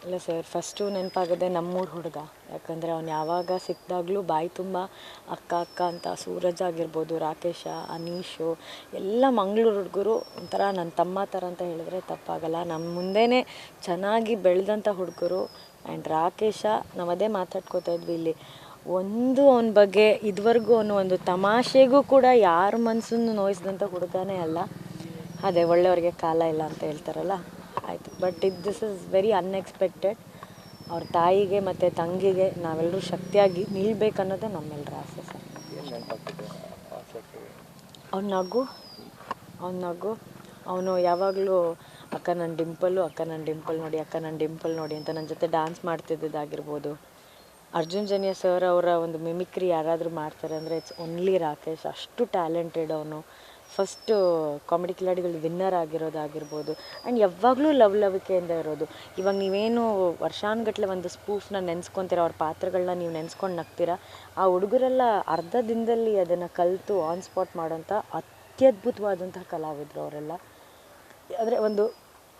ಇಲ್ಲ sir, first ನೆನಪಾಗೋದೆ ನಮ್ಮೂರು ಹುಡುಗ. ಯಾಕಂದರೆ ಅವ್ನು ಯಾವಾಗ ಸಿಕ್ಕಿದಾಗಲೂ ಬಾಯಿ ತುಂಬ ಅಕ್ಕ ಅಕ್ಕ ಅಂತ. ಸೂರಜ್ ಆಗಿರ್ಬೋದು, ರಾಕೇಶ, ಅನೀಶು ಎಲ್ಲ ಮಂಗಳೂರು ಹುಡುಗರು ಒಂಥರ ನನ್ನ ತಮ್ಮ ಥರ ಅಂತ ಹೇಳಿದ್ರೆ ತಪ್ಪಾಗಲ್ಲ. ನಮ್ಮ ಮುಂದೆನೇ ಚೆನ್ನಾಗಿ ಬೆಳೆದಂಥ ಹುಡುಗರು. ಆ್ಯಂಡ್ ರಾಕೇಶ, ನಾವು ಅದೇ ಮಾತಾಡ್ಕೋತಾ ಇದ್ವಿ ಇಲ್ಲಿ, ಅವನ ಬಗ್ಗೆ ಇದುವರೆಗೂ ಅವನು ಒಂದು ತಮಾಷೆಗೂ ಕೂಡ ಯಾರ ಮನಸ್ಸನ್ನು ನೋಯಿಸಿದಂಥ ಹುಡುಗನೇ ಅಲ್ಲ. ಅದೇ ಒಳ್ಳೆಯವ್ರಿಗೆ ಕಾಲ ಇಲ್ಲ ಅಂತ ಹೇಳ್ತಾರಲ್ಲ, ಆಯಿತು. But this is very unexpected. ಅವ್ರ ತಾಯಿಗೆ ಮತ್ತು ತಂಗಿಗೆ ನಾವೆಲ್ಲರೂ ಶಕ್ತಿಯಾಗಿ ನಿಲ್ಬೇಕನ್ನೋದೇ ನಮ್ಮೆಲ್ಲರ ಆಸೆ ಸರ್. ಅವ್ನ ನಗು ಅವನು ಯಾವಾಗಲೂ ಅಕ್ಕ ನನ್ನ ಡಿಂಪಲ್ಲು, ಅಕ್ಕ ನನ್ನ ಡಿಂಪಲ್ ನೋಡಿ, ಅಕ್ಕ ನನ್ನ ಡಿಂಪಲ್ ನೋಡಿ ಅಂತ ನನ್ನ ಜೊತೆ ಡ್ಯಾನ್ಸ್ ಮಾಡ್ತಿದ್ದಿದ್ದಾಗಿರ್ಬೋದು. ಅರ್ಜುನ್ ಜನ್ಯ ಸರ್ ಅವರ ಒಂದು ಮಿಮಿಕ್ರಿ ಯಾರಾದರೂ ಮಾಡ್ತಾರೆ ಅಂದರೆ ಇಟ್ಸ್ ಓನ್ಲಿ ರಾಕೇಶ್. ಅಷ್ಟು ಟ್ಯಾಲೆಂಟೆಡ್ ಅವನು. ಫಸ್ಟು ಕಾಮಿಡಿ ಕಿಲಾಡಿಗಳು ವಿನ್ನರ್ ಆಗಿರೋದಾಗಿರ್ಬೋದು. ಆ್ಯಂಡ್ ಯಾವಾಗಲೂ ಲವಲವಿಕೆಯಿಂದ ಇರೋದು. ಇವಾಗ ನೀವೇನು ವರ್ಷಾನುಗಟ್ಲೆ ಒಂದು ಸ್ಪೂಫ್ನ ನೆನೆಸ್ಕೊತೀರ, ಅವ್ರ ಪಾತ್ರಗಳನ್ನ ನೀವು ನೆನೆಸ್ಕೊಂಡು ನಗ್ತೀರ. ಆ ಹುಡುಗರೆಲ್ಲ ಅರ್ಧ ದಿನದಲ್ಲಿ ಅದನ್ನು ಕಲಿತು ಆನ್ ಸ್ಪಾಟ್ ಮಾಡೋಂಥ ಅತ್ಯದ್ಭುತವಾದಂತಹ ಕಲಾವಿದರು ಅವರೆಲ್ಲ. ಅಂದರೆ ಒಂದು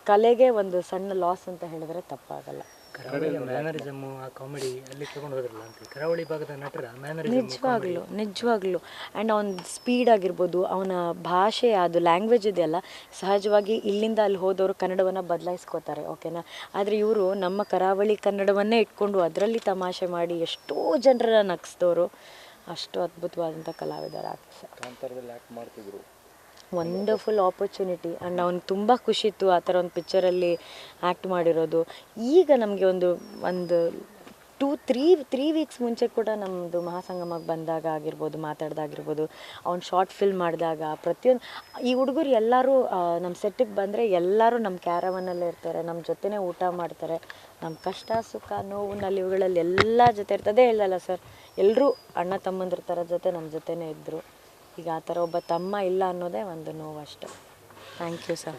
ಕಲೆಗೆ ಒಂದು ಸಣ್ಣ ಲಾಸ್ ಅಂತ ಹೇಳಿದ್ರೆ ತಪ್ಪಾಗಲ್ಲ. ಕರಾವಳಿಯ ಮ್ಯಾನರಿಸಮ್ಮು, ಆ ಕಾಮಿಡಿ ಅಲ್ಲಿ ತಗೊಂಡು ಹೋದ್ರಲ್ಲ ಅಂತ ಕರಾವಳಿ ಭಾಗದ ನಟರ ಮ್ಯಾನರಿಸಮ್ ನಿಜವಾಗ್ಲೂ ಆ್ಯಂಡ್ ಅವನ ಸ್ಪೀಡ್ ಆಗಿರ್ಬೋದು, ಅವನ ಭಾಷೆ, ಅದು ಲ್ಯಾಂಗ್ವೇಜ್ ಇದೆಯಲ್ಲ, ಸಹಜವಾಗಿ ಇಲ್ಲಿಂದ ಅಲ್ಲಿ ಹೋದವರು ಕನ್ನಡವನ್ನು ಬದಲಾಯಿಸ್ಕೋತಾರೆ, ಓಕೆನಾ. ಆದರೆ ಇವರು ನಮ್ಮ ಕರಾವಳಿ ಕನ್ನಡವನ್ನೇ ಇಟ್ಕೊಂಡು ಅದರಲ್ಲಿ ತಮಾಷೆ ಮಾಡಿ ಎಷ್ಟೋ ಜನರ ನಗಿಸಿದವರು. ಅಷ್ಟು ಅದ್ಭುತವಾದಂಥ ಕಲಾವಿದರ ಆ್ಯಕ್ಟ್ ಮಾಡ್ತಿದ್ರು. Wonderful opportunity. ಆ್ಯಂಡ್ ಅವ್ನಿಗೆ ತುಂಬ ಖುಷಿ ಇತ್ತು ಆ ಥರ ಒಂದು ಪಿಕ್ಚರಲ್ಲಿ ಆ್ಯಕ್ಟ್ ಮಾಡಿರೋದು. ಈಗ ನಮಗೆ ಒಂದು 2-3 ವೀಕ್ಸ್ ಮುಂಚೆ ಕೂಡ ನಮ್ಮದು ಮಹಾಸಂಗಮಕ್ಕೆ ಬಂದಾಗ ಆಗಿರ್ಬೋದು, ಮಾತಾಡ್ದಾಗಿರ್ಬೋದು, ಅವ್ನು ಶಾರ್ಟ್ ಫಿಲ್ಮ್ ಮಾಡಿದಾಗ ಪ್ರತಿಯೊಂದು ಈ ಹುಡುಗರು ಎಲ್ಲರೂ ನಮ್ಮ ಸೆಟ್ಟಿಗೆ ಬಂದರೆ ಎಲ್ಲರೂ ನಮ್ಮ ಕ್ಯಾರವನ್ನಲ್ಲೇ ಇರ್ತಾರೆ, ನಮ್ಮ ಜೊತೆನೇ ಊಟ ಮಾಡ್ತಾರೆ. ನಮ್ಮ ಕಷ್ಟ ಸುಖ ನೋವು ನಲಿವುಗಳಲ್ಲಿ ಎಲ್ಲ ಜೊತೆ ಇರ್ತದೆ. ಹೇಳಲ್ಲ ಸರ್, ಎಲ್ಲರೂ ಅಣ್ಣ ತಮ್ಮಂದ್ರ ಥರ ಜೊತೆ ನಮ್ಮ ಜೊತೆನೇ ಇದ್ದರು. ಈಗ ಆ ಥರ ಒಬ್ಬ ತಮ್ಮ ಇಲ್ಲ ಅನ್ನೋದೇ ಒಂದು ನೋವು ಅಷ್ಟೆ. Thank you sir.